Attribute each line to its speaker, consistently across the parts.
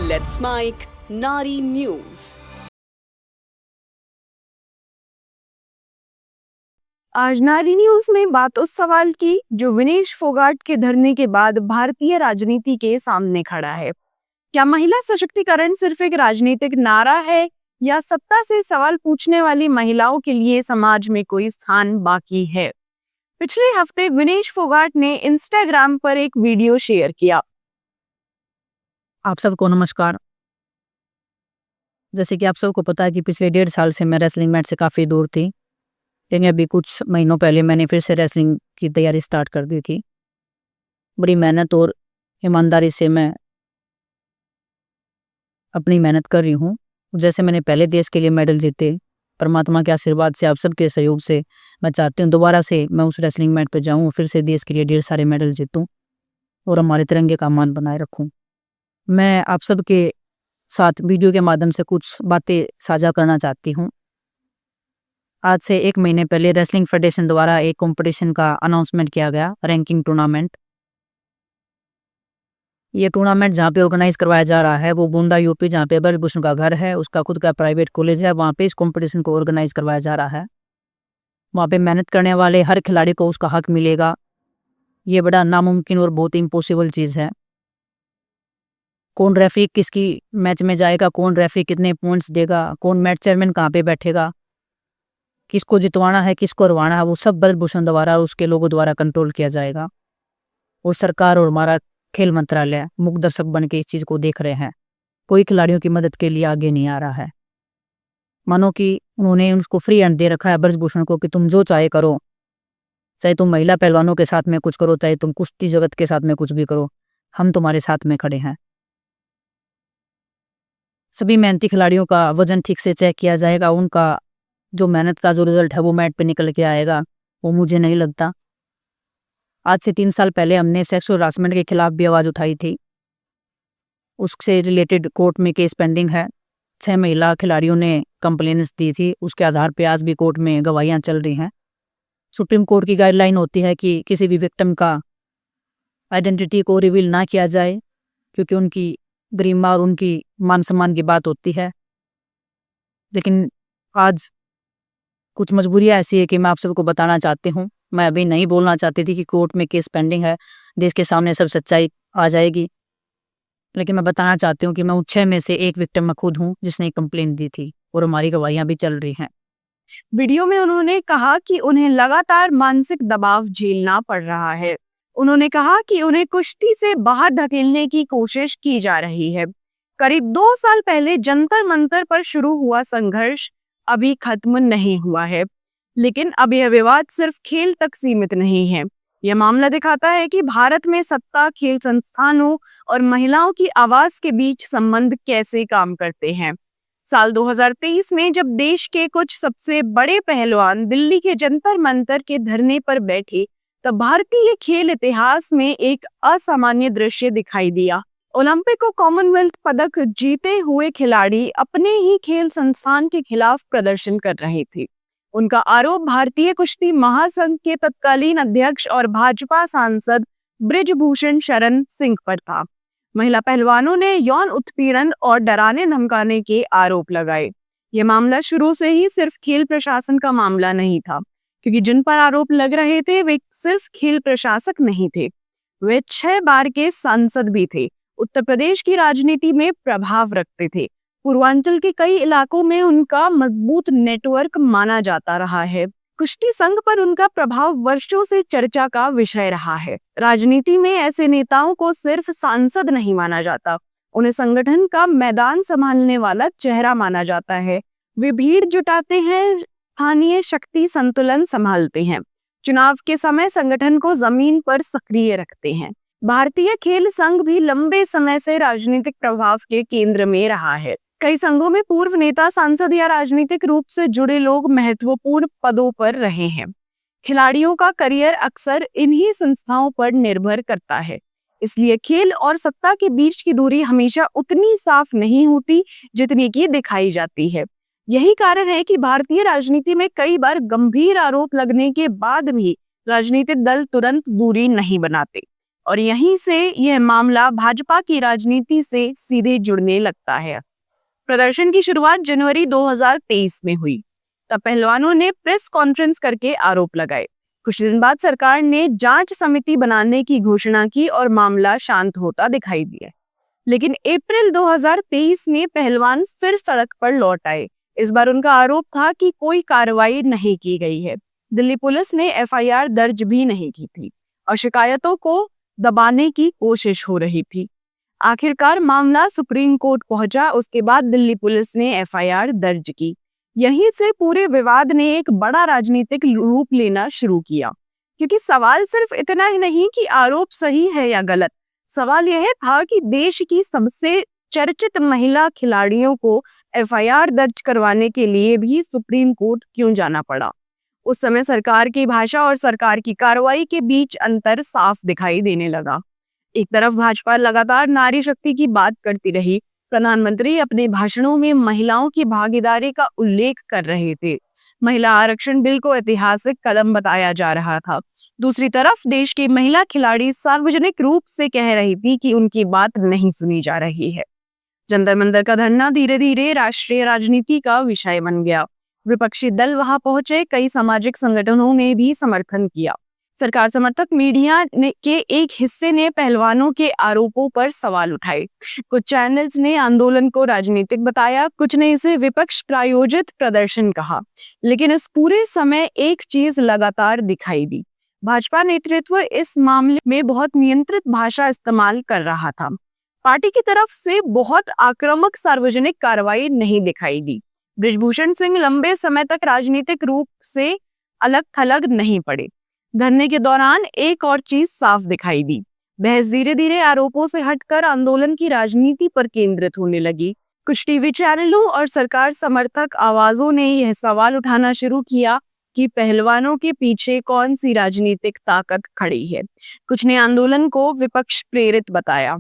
Speaker 1: Let's Mike Nari News.
Speaker 2: आज नारी news में बात उस सवाल की जो विनेश फोगाट के धरने के बाद भारतीय राजनीति के सामने खड़ा है। क्या महिला सशक्तिकरण सिर्फ एक राजनीतिक नारा है या सत्ता से सवाल पूछने वाली महिलाओं के लिए समाज में कोई स्थान बाकी है? पिछले हफ्ते विनेश फोगाट ने इंस्टाग्राम पर एक वीडियो शेयर किया।
Speaker 3: आप सबको नमस्कार। जैसे कि आप सबको पता है कि पिछले 1.5 साल से मैं रेसलिंग मैट से काफ़ी दूर थी, लेकिन अभी कुछ महीनों पहले मैंने फिर से रेसलिंग की तैयारी स्टार्ट कर दी थी। बड़ी मेहनत और ईमानदारी से मैं अपनी मेहनत कर रही हूँ। जैसे मैंने पहले देश के लिए मेडल जीते, परमात्मा के आशीर्वाद से, आप सबके सहयोग से मैं चाहती हूँ दोबारा से मैं उस रेसलिंग मैट पर जाऊँ, फिर से देश के लिए ढेर सारे मेडल जीतूँ और हमारे तिरंगे का मान बनाए रखूँ। मैं आप सबके साथ वीडियो के माध्यम से कुछ बातें साझा करना चाहती हूँ। आज से 1 महीने पहले रेसलिंग फेडरेशन द्वारा एक कंपटीशन का अनाउंसमेंट किया गया, रैंकिंग टूर्नामेंट। ये टूर्नामेंट जहाँ पे ऑर्गेनाइज करवाया जा रहा है वो गोंडा यूपी, जहाँ पे ब्रजभूषण का घर है, उसका खुद का प्राइवेट कॉलेज है, वहाँ पे इस कंपटीशन को ऑर्गेनाइज करवाया जा रहा है। वहाँ पे मेहनत करने वाले हर खिलाड़ी को उसका हक मिलेगा। ये बड़ा नामुमकिन और बहुत इम्पॉसिबल चीज़ है। कौन रेफरी किसकी मैच में जाएगा, कौन रेफरी कितने पॉइंट्स देगा, कौन मैच चेयरमैन कहाँ पे बैठेगा, किसको जितवाना है, किसको हरवाना है, वो सब ब्रजभूषण द्वारा, उसके लोगों द्वारा कंट्रोल किया जाएगा। और सरकार और हमारा खेल मंत्रालय मुख्य दर्शक बन के इस चीज़ को देख रहे हैं। कोई खिलाड़ियों की मदद के लिए आगे नहीं आ रहा है। मानो कि उन्होंने उसको फ्री हैंड दे रखा है ब्रजभूषण को कि तुम जो चाहे करो, चाहे तुम महिला पहलवानों के साथ में कुछ करो, चाहे तुम कुश्ती जगत के साथ में कुछ भी करो, हम तुम्हारे साथ में खड़े हैं। सभी मेहनती खिलाड़ियों का वजन ठीक से चेक किया जाएगा, उनका जो मेहनत का जो रिजल्ट है वो मैट पे निकल के आएगा। वो मुझे नहीं लगता। आज से 3 साल पहले हमने सेक्सुअल हरासमेंट के खिलाफ भी आवाज़ उठाई थी। उससे रिलेटेड कोर्ट में केस पेंडिंग है। 6 महिला खिलाड़ियों ने कंप्लेंट्स दी थी, उसके आधार पर आज भी कोर्ट में गवाहियाँ चल रही हैं। सुप्रीम कोर्ट की गाइडलाइन होती है कि किसी भी विक्टिम का आइडेंटिटी को रिवील ना किया जाए, क्योंकि उनकी गरिमा और उनकी मान सम्मान की बात होती है। लेकिन आज कुछ मजबूरियाँ ऐसी है कि मैं आप सबको बताना चाहती हूँ। मैं अभी नहीं बोलना चाहती थी कि कोर्ट में केस पेंडिंग है, देश के सामने सब सच्चाई आ जाएगी, लेकिन मैं बताना चाहती हूँ कि मैं उन 6 में से एक विक्टिम मैं खुद हूँ जिसने कंप्लेंट दी थी और हमारी गवाहियाँ भी चल रही हैं।
Speaker 2: वीडियो में उन्होंने कहा कि उन्हें लगातार मानसिक दबाव झेलना पड़ रहा है। उन्होंने कहा कि उन्हें कुश्ती से बाहर धकेलने की कोशिश की जा रही है। करीब 2 साल पहले जंतर मंतर पर शुरू हुआ संघर्ष अभी खत्म नहीं हुआ है, लेकिन अब यह विवाद सिर्फ खेल तक सीमित नहीं है। यह मामला दिखाता है कि भारत में सत्ता, खेल संस्थानों और महिलाओं की आवाज के बीच संबंध कैसे काम करते हैं। साल 2023 में जब देश के कुछ सबसे बड़े पहलवान दिल्ली के जंतर मंतर के धरने पर बैठे, तब भारतीय खेल इतिहास में एक असामान्य दृश्य दिखाई दिया। ओलंपिक और कॉमनवेल्थ पदक जीते हुए खिलाड़ी अपने ही खेल संस्थान के खिलाफ प्रदर्शन कर रहे थे। उनका आरोप भारतीय कुश्ती महासंघ के तत्कालीन अध्यक्ष और भाजपा सांसद ब्रिजभूषण शरण सिंह पर था। महिला पहलवानों ने यौन उत्पीड़न और डराने धमकाने के आरोप लगाए। यह मामला शुरू से ही सिर्फ खेल प्रशासन का मामला नहीं था, क्योंकि जिन पर आरोप लग रहे थे वे सिर्फ खेल प्रशासक नहीं थे, वे 6 बार के सांसद भी थे, उत्तर प्रदेश की राजनीति में प्रभाव रखते थे, पूर्वांचल के कई इलाकों में उनका मजबूत नेटवर्क माना जाता रहा है। कुश्ती संघ पर उनका प्रभाव वर्षों से चर्चा का विषय रहा है। राजनीति में ऐसे नेताओं को सिर्फ सांसद नहीं माना जाता, उन्हें संगठन का मैदान संभालने वाला चेहरा माना जाता है। वे भीड़ जुटाते हैं, स्थानीय शक्ति संतुलन संभालते हैं, चुनाव के समय संगठन को जमीन पर सक्रिय रखते हैं। भारतीय खेल संघ भी लंबे समय से राजनीतिक प्रभाव के केंद्र में रहा है। कई संघों में पूर्व नेता, सांसद या राजनीतिक रूप से जुड़े लोग महत्वपूर्ण पदों पर रहे हैं। खिलाड़ियों का करियर अक्सर इन्हीं संस्थाओं पर निर्भर करता है, इसलिए खेल और सत्ता के बीच की दूरी हमेशा उतनी साफ नहीं होती जितनी की दिखाई जाती है। यही कारण है कि भारतीय राजनीति में कई बार गंभीर आरोप लगने के बाद भी राजनीतिक दल तुरंत दूरी नहीं बनाते। और यहीं से यह मामला भाजपा की राजनीति से सीधे जुड़ने लगता है। प्रदर्शन की शुरुआत जनवरी 2023 में हुई। तब पहलवानों ने प्रेस कॉन्फ्रेंस करके आरोप लगाए। कुछ दिन बाद सरकार ने जांच समिति बनाने की घोषणा की और मामला शांत होता दिखाई दिया। लेकिन अप्रैल 2023 में पहलवान फिर सड़क पर लौट आए। इस बार उनका आरोप था कि कोई कार्रवाई नहीं की गई है। दिल्ली पुलिस ने एफआईआर दर्ज भी नहीं की थी और शिकायतों को दबाने की कोशिश हो रही थी। आखिरकार मामला सुप्रीम कोर्ट पहुंचा। उसके बाद दिल्ली पुलिस ने एफआईआर दर्ज की। यहीं से पूरे विवाद ने एक बड़ा राजनीतिक रूप लेना शुरू किया, क्योंकि सवाल सिर्फ इतना ही नहीं कि आरोप सही है या गलत। सवाल यह था कि देश की सबसे चर्चित महिला खिलाड़ियों को एफआईआर दर्ज करवाने के लिए भी सुप्रीम कोर्ट क्यों जाना पड़ा। उस समय सरकार की भाषा और सरकार की कार्रवाई के बीच अंतर साफ दिखाई देने लगा। एक तरफ भाजपा लगातार नारी शक्ति की बात करती रही। प्रधानमंत्री अपने भाषणों में महिलाओं की भागीदारी का उल्लेख कर रहे थे। महिला आरक्षण बिल को ऐतिहासिक कदम बताया जा रहा था। दूसरी तरफ देश की महिला खिलाड़ी सार्वजनिक रूप से कह रही थी कि उनकी बात नहीं सुनी जा रही है। जंतर मंतर का धरना धीरे धीरे राष्ट्रीय राजनीति का विषय बन गया। विपक्षी दल वहां पहुंचे। कई सामाजिक संगठनों ने भी समर्थन किया। सरकार समर्थक मीडिया के एक हिस्से ने पहलवानों के आरोपों पर सवाल उठाए। कुछ चैनल्स ने आंदोलन को राजनीतिक बताया, कुछ ने इसे विपक्ष प्रायोजित प्रदर्शन कहा। लेकिन इस पूरे समय एक चीज लगातार दिखाई दी। भाजपा नेतृत्व इस मामले में बहुत नियंत्रित भाषा इस्तेमाल कर रहा था। पार्टी की तरफ से बहुत आक्रामक सार्वजनिक कार्रवाई नहीं दिखाई दी। बृजभूषण सिंह लंबे समय तक राजनीतिक रूप से अलग थलग नहीं पड़े। धरने के दौरान एक और चीज साफ दिखाई दी। बहस धीरे धीरे आरोपों से हटकर आंदोलन की राजनीति पर केंद्रित होने लगी। कुछ टीवी चैनलों और सरकार समर्थक आवाजों ने यह सवाल उठाना शुरू किया कि पहलवानों के पीछे कौन सी राजनीतिक ताकत खड़ी है। कुछ ने आंदोलन को विपक्ष प्रेरित बताया,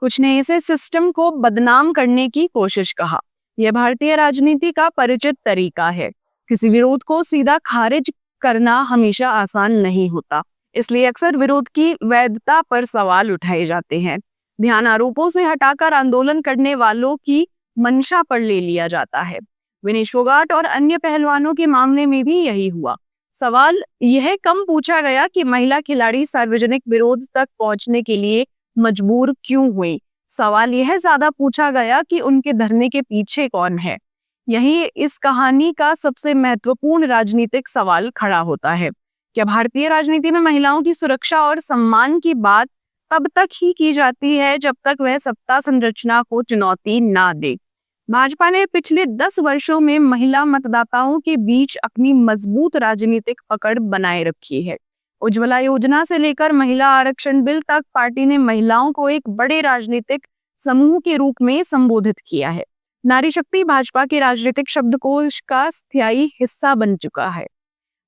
Speaker 2: कुछ ने इसे सिस्टम को बदनाम करने की कोशिश कहा। यह भारतीय राजनीति का परिचित तरीका है। किसी विरोध को सीधा खारिज करना हमेशा आसान नहीं होता, इसलिए अक्सर विरोध की वैधता पर सवाल उठाए जाते हैं। ध्यान आरोपों से हटाकर आंदोलन करने वालों की मंशा पर ले लिया जाता है। विनेश फोगाट और अन्य पहलवानों के मामले में भी यही हुआ। सवाल यह कम पूछा गया कि महिला खिलाड़ी सार्वजनिक विरोध तक पहुंचने के लिए मजबूर क्यों हुई। सवाल यह ज्यादा पूछा गया कि उनके धरने के पीछे कौन है। यही इस कहानी का सबसे महत्वपूर्ण राजनीतिक सवाल खड़ा होता है। क्या भारतीय राजनीति में महिलाओं की सुरक्षा और सम्मान की बात तब तक ही की जाती है जब तक वह सत्ता संरचना को चुनौती ना दे। भाजपा ने पिछले 10 वर्षों में महिला मतदाताओं के बीच अपनी मजबूत राजनीतिक पकड़ बनाए रखी है। उज्ज्वला योजना से लेकर महिला आरक्षण बिल तक पार्टी ने महिलाओं को एक बड़े राजनीतिक समूह के रूप में संबोधित किया है। नारी शक्ति भाजपा के राजनीतिक शब्दकोश का स्थायी हिस्सा बन चुका है।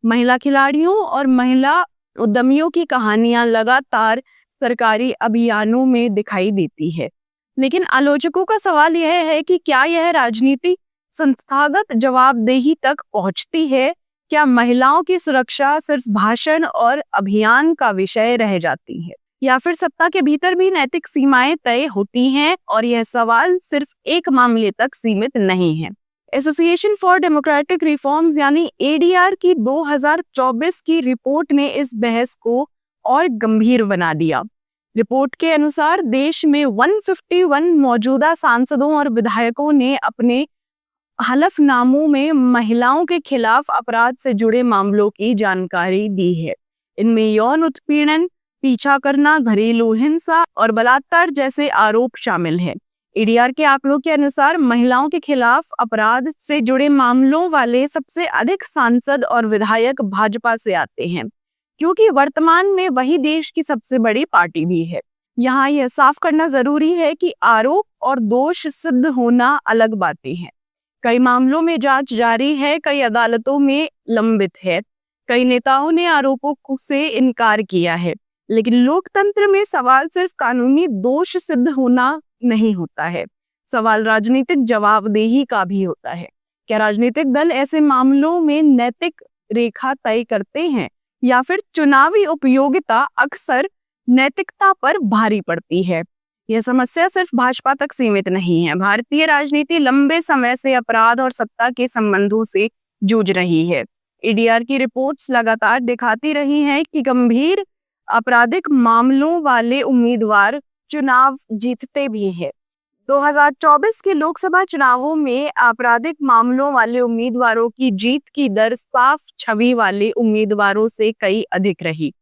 Speaker 2: महिला खिलाड़ियों और महिला उद्यमियों की कहानियां लगातार सरकारी अभियानों में दिखाई देती है। लेकिन आलोचकों का सवाल यह है कि क्या यह राजनीति संस्थागत जवाबदेही तक पहुंचती है? क्या महिलाओं की सुरक्षा सिर्फ भाषण और अभियान का विषय रह जाती है, या फिर सत्ता के भीतर भी नैतिक सीमाएं तय होती हैं और यह सवाल सिर्फ एक मामले तक सीमित नहीं है। एसोसिएशन फॉर डेमोक्रेटिक रिफॉर्म्स यानी एडीआर की 2024 की रिपोर्ट ने इस बहस को और गंभीर बना दिया। रिपोर्ट के अनुसार देश में 151 मौजूदा सांसदों और विधायकों ने अपने हलफनामों में महिलाओं के खिलाफ अपराध से जुड़े मामलों की जानकारी दी है। इनमें यौन उत्पीड़न, पीछा करना, घरेलू हिंसा और बलात्कार जैसे आरोप शामिल हैं। एडीआर के आंकड़ों के अनुसार महिलाओं के खिलाफ अपराध से जुड़े मामलों वाले सबसे अधिक सांसद और विधायक भाजपा से आते हैं, क्योंकि वर्तमान में वही देश की सबसे बड़ी पार्टी भी है। यहाँ यह साफ करना जरूरी है कि आरोप और दोष सिद्ध होना अलग बातें हैं। कई मामलों में जांच जारी है, कई अदालतों में लंबित है, कई नेताओं ने आरोपों से इनकार किया है। लेकिन लोकतंत्र में सवाल सिर्फ कानूनी दोष सिद्ध होना नहीं होता है, सवाल राजनीतिक जवाबदेही का भी होता है। क्या राजनीतिक दल ऐसे मामलों में नैतिक रेखा तय करते हैं, या फिर चुनावी उपयोगिता अक्सर नैतिकता पर भारी पड़ती है। यह समस्या सिर्फ भाजपा तक सीमित नहीं है। भारतीय राजनीति लंबे समय से अपराध और सत्ता के संबंधों से जूझ रही है। ईडीआर की रिपोर्ट्स लगातार दिखाती रही हैं कि गंभीर आपराधिक मामलों वाले उम्मीदवार चुनाव जीतते भी हैं। 2024 के लोकसभा चुनावों में आपराधिक मामलों वाले उम्मीदवारों की जीत की दर साफ छवि वाले उम्मीदवारों से कई अधिक रही।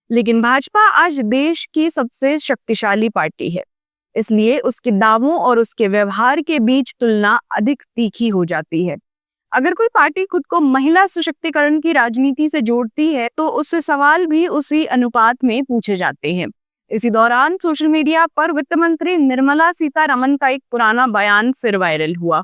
Speaker 2: लेकिन भाजपा आज देश की सबसे शक्तिशाली पार्टी है, इसलिए उसके दावों और उसके व्यवहार के बीच तुलना अधिक तीखी हो जाती है। अगर कोई पार्टी खुद को महिला सशक्तिकरण की राजनीति से जोड़ती है तो उससे सवाल भी उसी अनुपात में पूछे जाते हैं। इसी दौरान सोशल मीडिया पर वित्त मंत्री निर्मला सीतारमण का एक पुराना बयान फिर वायरल हुआ।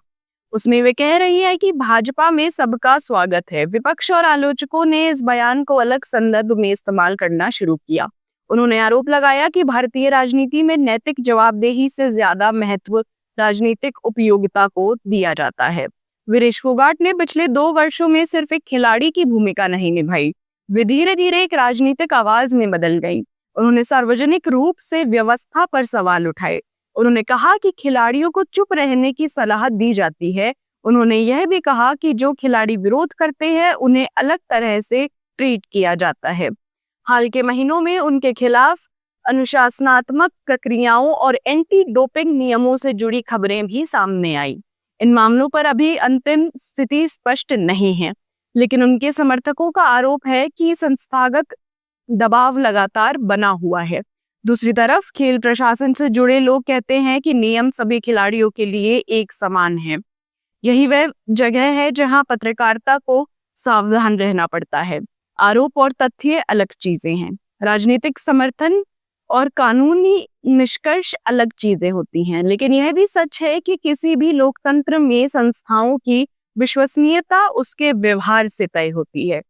Speaker 2: उसमें वे कह रही है कि भाजपा में सबका स्वागत है। विपक्ष और आलोचकों ने इस बयान को अलग संदर्भ में इस्तेमाल करना शुरू किया। उन्होंने आरोप लगाया कि भारतीय राजनीति में नैतिक जवाबदेही से ज्यादा महत्व राजनीतिक उपयोगिता को दिया जाता है। वीरेश फोगाट ने पिछले 2 वर्षों में सिर्फ एक खिलाड़ी की भूमिका नहीं निभाई, वे धीरे धीरे एक राजनीतिक आवाज में बदल गई। उन्होंने सार्वजनिक रूप से व्यवस्था पर सवाल उठाए। उन्होंने कहा कि खिलाड़ियों को चुप रहने की सलाह दी जाती है। उन्होंने यह भी कहा कि जो खिलाड़ी विरोध करते हैं उन्हें अलग तरह से ट्रीट किया जाता है। हाल के महीनों में उनके खिलाफ अनुशासनात्मक प्रक्रियाओं और एंटी डोपिंग नियमों से जुड़ी खबरें भी सामने आई। इन मामलों पर अभी अंतिम स्थिति स्पष्ट नहीं है, लेकिन उनके समर्थकों का आरोप है कि संस्थागत दबाव लगातार बना हुआ है। दूसरी तरफ खेल प्रशासन से जुड़े लोग कहते हैं कि नियम सभी खिलाड़ियों के लिए एक समान है। यही वह जगह है जहां पत्रकारिता को सावधान रहना पड़ता है। आरोप और तथ्य अलग चीजें हैं। राजनीतिक समर्थन और कानूनी निष्कर्ष अलग चीजें होती हैं। लेकिन यह भी सच है कि किसी भी लोकतंत्र में संस्थाओं की विश्वसनीयता उसके व्यवहार से तय होती है।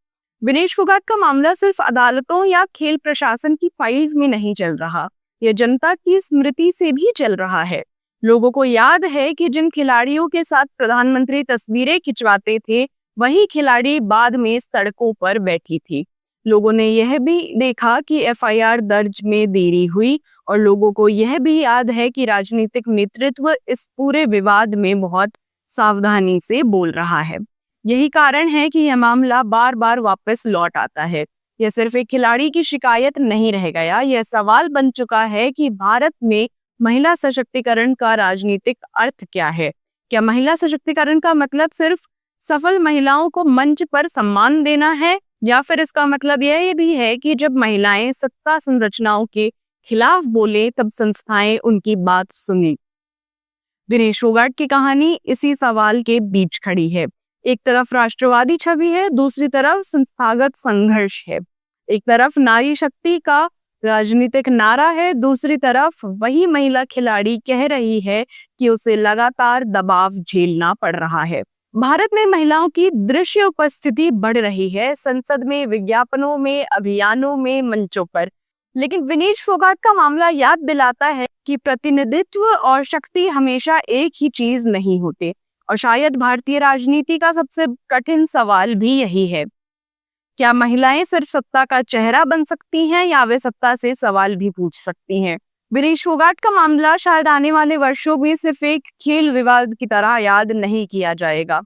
Speaker 2: विनेश फोगाट का मामला सिर्फ अदालतों या खेल प्रशासन की फाइल्स में नहीं चल रहा, यह जनता की स्मृति से भी चल रहा है। लोगों को याद है कि जिन खिलाड़ियों के साथ प्रधानमंत्री तस्वीरें खिंचवाते थे, वही खिलाड़ी बाद में सड़कों पर बैठी थी। लोगों ने यह भी देखा कि एफआईआर दर्ज में देरी हुई और लोगों को यह भी याद है कि राजनीतिक नेतृत्व इस पूरे विवाद में बहुत सावधानी से बोल रहा है। यही कारण है कि यह मामला बार बार वापस लौट आता है। यह सिर्फ एक खिलाड़ी की शिकायत नहीं रह गया, यह सवाल बन चुका है कि भारत में महिला सशक्तिकरण का राजनीतिक अर्थ क्या है। क्या महिला सशक्तिकरण का मतलब सिर्फ सफल महिलाओं को मंच पर सम्मान देना है, या फिर इसका मतलब यह भी है कि जब महिलाएं सत्ता संरचनाओं के खिलाफ बोले तब संस्थाएं उनकी बात सुने। विनेश फोगाट की कहानी इसी सवाल के बीच खड़ी है। एक तरफ राष्ट्रवादी छवि है, दूसरी तरफ संस्थागत संघर्ष है। एक तरफ नारी शक्ति का राजनीतिक नारा है, दूसरी तरफ वही महिला खिलाड़ी कह रही है कि उसे लगातार दबाव झेलना पड़ रहा है। भारत में महिलाओं की दृश्य उपस्थिति बढ़ रही है, संसद में, विज्ञापनों में, अभियानों में, मंचों पर। लेकिन विनेश फोगाट का मामला याद दिलाता है कि प्रतिनिधित्व और शक्ति हमेशा एक ही चीज नहीं होते, और शायद भारतीय राजनीति का सबसे कठिन सवाल भी यही है। क्या महिलाएं सिर्फ सत्ता का चेहरा बन सकती हैं, या वे सत्ता से सवाल भी पूछ सकती हैं? विनेश फोगाट का मामला शायद आने वाले वर्षों में सिर्फ एक खेल विवाद की तरह याद नहीं किया जाएगा।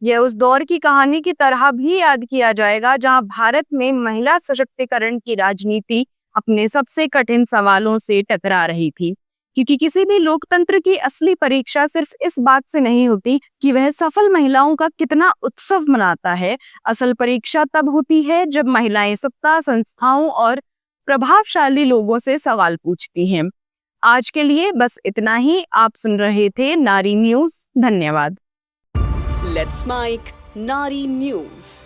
Speaker 2: यह उस दौर की कहानी की तरह भी याद किया जाएगा जहां भारत में महिला सशक्तिकरण की राजनीति अपने सबसे कठिन सवालों से टकरा रही थी। क्योंकि किसी भी लोकतंत्र की असली परीक्षा सिर्फ इस बात से नहीं होती कि वह सफल महिलाओं का कितना उत्सव मनाता है। असल परीक्षा तब होती है जब महिलाएं सत्ता, संस्थाओं और प्रभावशाली लोगों से सवाल पूछती हैं। आज के लिए बस इतना ही। आप सुन रहे थे नारी न्यूज। धन्यवाद।
Speaker 1: Let's make Nari News.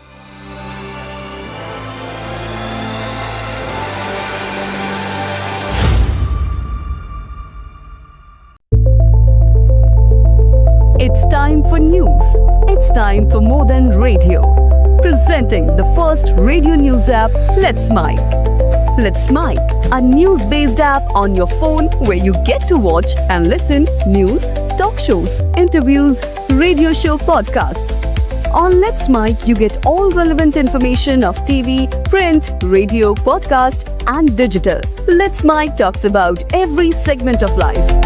Speaker 1: It's time for news. It's time for more than radio. Presenting the first radio news app, Let's Make. Let's Make, a news-based app on your phone where you get to watch and listen news, talk shows, interviews, radio show podcasts, On Let's Mic, you get all relevant information of TV, print, radio, podcast, and digital. Let's Mic talks about every segment of life.